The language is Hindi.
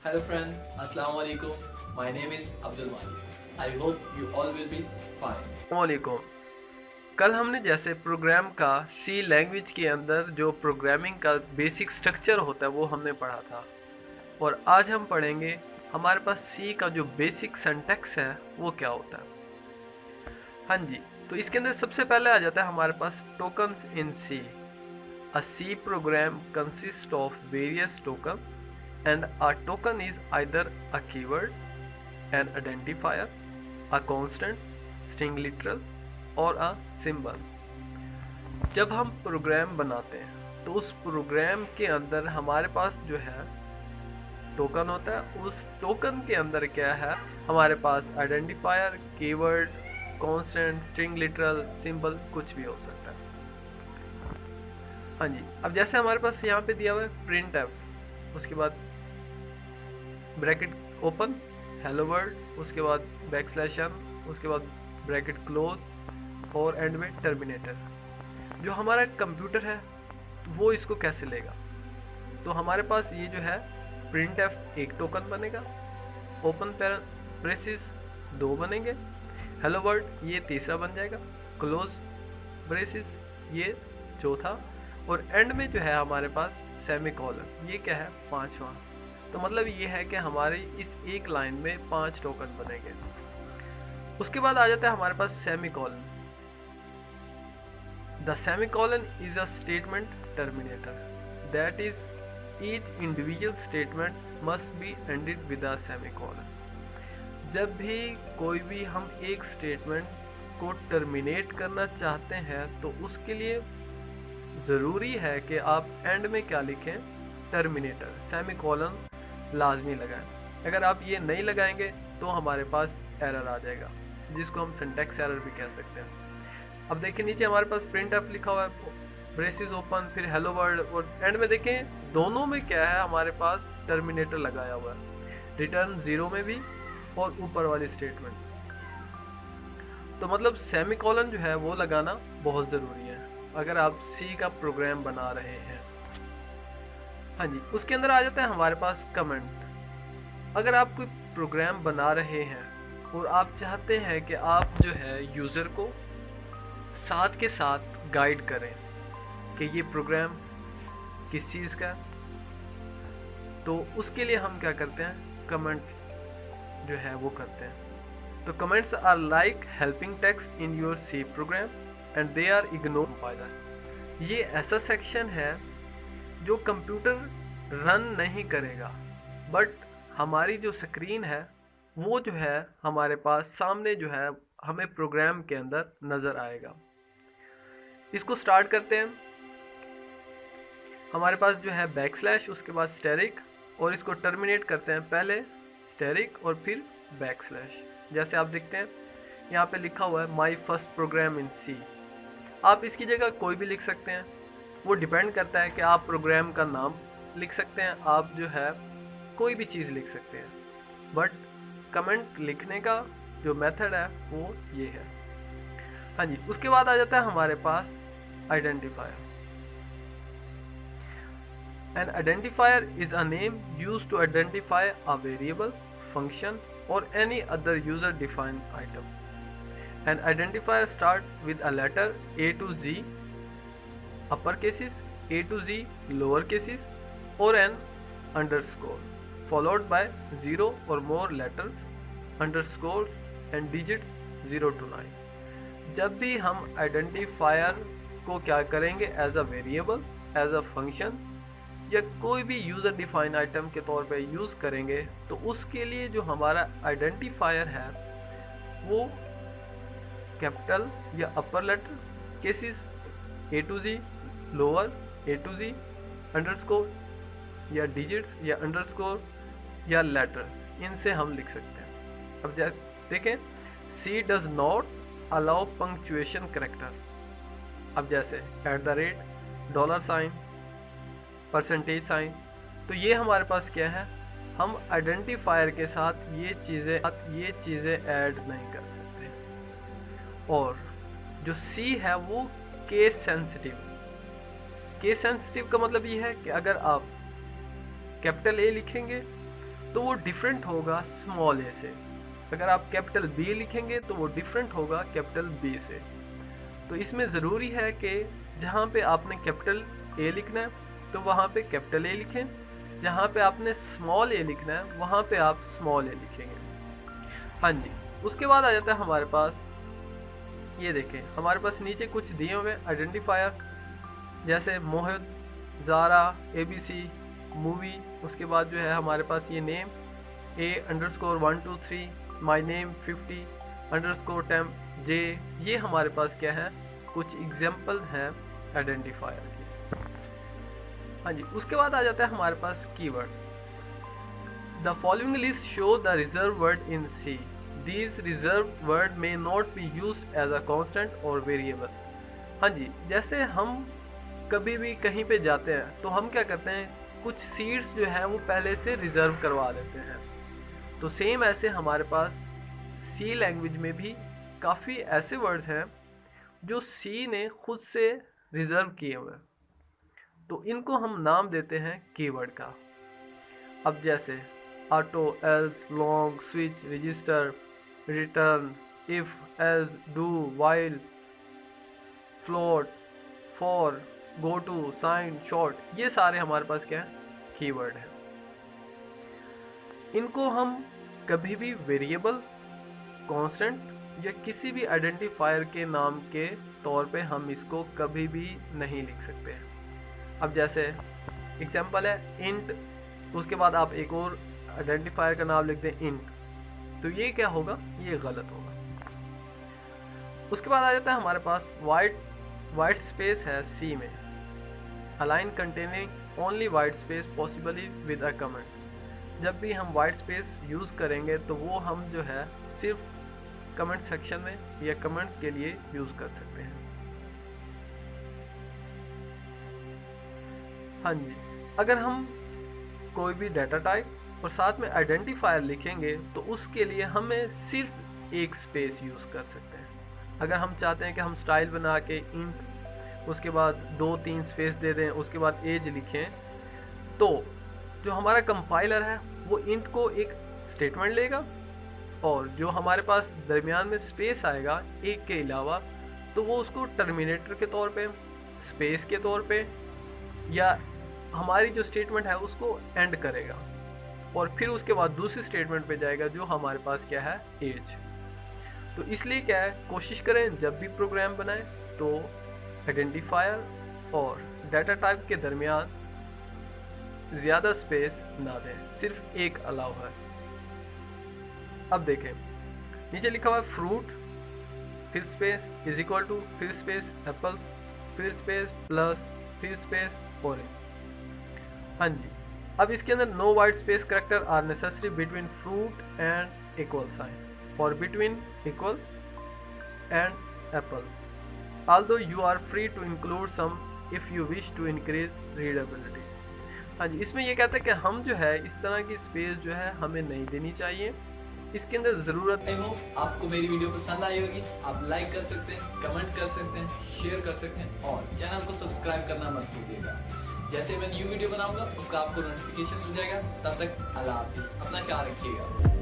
Hello friend, Assalamu alaikum. My name is Abdul Malik. I hope you all will be fine. वालेकुम। कल हमने जैसे प्रोग्राम का सी लैंग्वेज के अंदर जो प्रोग्रामिंग का बेसिक स्ट्रक्चर होता है वो हमने पढ़ा था, और आज हम पढ़ेंगे हमारे पास सी का जो बेसिक सिंटैक्स है वो क्या होता है। हाँ जी, तो इसके अंदर सबसे पहले आ जाता है हमारे पास tokens in C. A C program consist of various token and a token is either a keyword, an identifier, a constant, string literal और अ सिंबल। जब हम प्रोग्राम बनाते हैं तो उस प्रोग्राम के अंदर हमारे पास जो है टोकन होता है। उस टोकन के अंदर क्या है, हमारे पास identifier, keyword, constant, string literal, symbol कुछ भी हो सकता है। हाँ जी, अब जैसे हमारे पास यहाँ पे दिया हुआ है प्रिंट एफ, उसके बाद ब्रैकेट ओपन हेलो वर्ल्ड, उसके बाद बैकस्लैश n, उसके बाद ब्रैकेट क्लोज और एंड में टर्मिनेटर। जो हमारा कंप्यूटर है वो इसको कैसे लेगा, तो हमारे पास ये जो है प्रिंट एफ एक टोकन बनेगा, ओपन ब्रेसिस दो बनेंगे, हेलो वर्ल्ड ये तीसरा बन जाएगा, क्लोज ब्रेसिस ये चौथा, और एंड में जो है हमारे पास सेमीकोलन, ये क्या है पांचवा। तो मतलब ये है कि हमारी इस एक लाइन में 5 टोकन बनेंगे। उसके बाद आ जाता है हमारे पास semicolon. The semicolon is a statement terminator, that is each individual statement must be ended with a semicolon. जब भी कोई भी हम एक स्टेटमेंट को टर्मिनेट करना चाहते हैं तो उसके लिए ज़रूरी है कि आप एंड में क्या लिखें, टर्मिनेटर, सेमीकोलन लाजमी लगाएं। अगर आप ये नहीं लगाएंगे तो हमारे पास एरर आ जाएगा, जिसको हम सिंटैक्स एरर भी कह सकते हैं। अब देखिए नीचे हमारे पास प्रिंट एफ लिखा हुआ है, ब्रेसिस ओपन, फिर हेलो वर्ल्ड, और एंड में देखें दोनों में क्या है, हमारे पास टर्मिनेटर लगाया हुआ है, रिटर्न 0 में भी और ऊपर वाली स्टेटमेंट। तो मतलब सेमीकोलन जो है वो लगाना बहुत ज़रूरी है अगर आप सी का प्रोग्राम बना रहे हैं। हाँ जी, उसके अंदर आ जाता है हमारे पास कमेंट। अगर आप कोई प्रोग्राम बना रहे हैं और आप चाहते हैं कि आप जो है यूज़र को साथ के साथ गाइड करें कि ये प्रोग्राम किस चीज़ का है, तो उसके लिए हम क्या करते हैं, कमेंट जो है वो करते हैं। तो comments are like helping text in your C program and they are ignore compiler. ये ऐसा सेक्शन है जो कंप्यूटर रन नहीं करेगा, बट हमारी जो स्क्रीन है वो जो है हमारे पास सामने जो है हमें प्रोग्राम के अंदर नज़र आएगा। इसको स्टार्ट करते हैं। हमारे पास जो है बैकस्लैश, उसके बाद स्टेरिक, और इसको टर्मिनेट करते हैं पहले स्टेरिक और फिर बैकस्लैश। जैसे आप देखते हैं यहाँ पे लिखा हुआ है माई फर्स्ट प्रोग्राम इन सी। आप इसकी जगह कोई भी लिख सकते हैं, वो डिपेंड करता है कि आप प्रोग्राम का नाम लिख सकते हैं, आप जो है कोई भी चीज़ लिख सकते हैं, बट कमेंट लिखने का जो मेथड है वो ये है। हाँ जी, उसके बाद आ जाता है हमारे पास identifier. An identifier is a name used to identify a variable, function और any other user defined item. An identifier start with a letter A to Z, upper cases, A to Z, lower cases, or an underscore, followed by 0 or more letters, underscores and digits 0 to 9. जब भी हम आइडेंटिफायर को क्या करेंगे, as a variable, as a function या कोई भी यूज़र डिफाइन आइटम के तौर पे यूज़ करेंगे, तो उसके लिए जो हमारा आइडेंटिफायर है वो कैपिटल या upper letter, cases A to G, lower A to G, underscore या डिजिट्स या अंडरस्कोर या लेटर्स, इनसे हम लिख सकते हैं। अब देखें, C does not allow punctuation character. अब जैसे at the rate, dollar sign, percentage sign, तो ये हमारे पास क्या है, हम आइडेंटिफायर के साथ ये चीज़ें ऐड नहीं कर सकते। और जो C है वो केस सेंसिटिव। केस सेंसिटिव का मतलब ये है कि अगर आप कैपिटल A लिखेंगे तो वो डिफरेंट होगा स्मॉल ए से। अगर आप कैपिटल बी लिखेंगे तो वो डिफरेंट होगा कैपिटल बी से। तो इसमें ज़रूरी है कि जहाँ पे आपने कैपिटल ए लिखना है तो वहाँ पे कैपिटल ए लिखें, जहाँ पे आपने स्मॉल ए लिखना है वहाँ पे आप स्मॉल ए लिखेंगे। हाँ जी, उसके बाद आ जाता है हमारे पास, ये देखें हमारे पास नीचे कुछ दिए हुए आइडेंटिफायर, जैसे मोहित, ज़ारा, ABC, मूवी। उसके बाद जो है हमारे पास ये name A_123, my name 50_temp J। ये हमारे पास क्या है, कुछ एग्जाम्पल हैं आइडेंटिफायर के। हाँ जी, उसके बाद आ जाता है हमारे पास keyword. The following list show the reserved word in C। These reserved word may not be used as a constant or variable। हाँ जी, जैसे हम कभी भी कहीं पे जाते हैं तो हम क्या करते हैं, कुछ सीट्स जो है वो पहले से रिजर्व करवा लेते हैं। तो सेम ऐसे हमारे पास C लैंग्वेज में भी काफ़ी ऐसे वर्ड्स हैं जो C ने खुद से रिजर्व किए हुए हैं, तो इनको हम नाम देते हैं कीवर्ड का। अब जैसे auto, else, long, switch, register, return, if, as, do, while, float, for, goto, sign, short, ये सारे हमारे पास क्या है, कीवर्ड है। इनको हम कभी भी वेरिएबल, कांस्टेंट या किसी भी आइडेंटिफायर के नाम के तौर पे हम इसको कभी भी नहीं लिख सकते हैं। अब जैसे एग्जांपल है इंट, उसके बाद आप एक और आइडेंटिफायर का नाम लिख दें इंट, तो ये क्या होगा, ये गलत होगा। उसके बाद आ जाता है हमारे पास वाइट स्पेस है C में, align containing only white space possibly with a comment. जब भी हम वाइट स्पेस यूज़ करेंगे तो वो हम जो है सिर्फ कमेंट सेक्शन में या कमेंट्स के लिए यूज़ कर सकते हैं। हाँ जी, अगर हम कोई भी डाटा टाइप और साथ में आइडेंटिफायर लिखेंगे तो उसके लिए हमें सिर्फ एक स्पेस यूज़ कर सकते हैं। अगर हम चाहते हैं कि हम स्टाइल बना के इंट, उसके बाद 2-3 स्पेस दे दें, उसके बाद एज लिखें, तो जो हमारा कंपाइलर है वो इंट को एक स्टेटमेंट लेगा और जो हमारे पास दरमियान में स्पेस आएगा एक के अलावा, तो वो उसको टर्मिनेटर के तौर पे, स्पेस के तौर पे, या हमारी जो स्टेटमेंट है उसको एंड करेगा और फिर उसके बाद दूसरी स्टेटमेंट पे जाएगा जो हमारे पास क्या है, एज। तो इसलिए क्या है, कोशिश करें जब भी प्रोग्राम बनाएं तो आइडेंटिफायर और डाटा टाइप के दरमियान ज़्यादा स्पेस ना दें, सिर्फ एक अलाउ है। अब देखें नीचे लिखा हुआ है फ्रूट, फिर स्पेस इज इक्वल टू, फिर स्पेस एप्पल, फिर स्पेस प्लस, फिर स्पेस ऑरेंज। हाँ जी, अब इसके अंदर no white space character are necessary between fruit and equal sign और between equal and apple, although you are free to include some if you wish to increase readability। हाँ जी, इसमें ये कहता है कि हम जो है इस तरह की स्पेस जो है हमें नहीं देनी चाहिए, इसके अंदर ज़रूरत आई होप आपको मेरी वीडियो पसंद आई होगी। आप लाइक कर सकते हैं, कमेंट कर सकते हैं, शेयर कर सकते हैं और चैनल को सब्सक्राइब करना मत भूलिएगा। जैसे मैं न्यू वीडियो बनाऊंगा उसका आपको नोटिफिकेशन मिल जाएगा। तब तक अल्लाह हाफिज़, अपना ख्याल रखिएगा।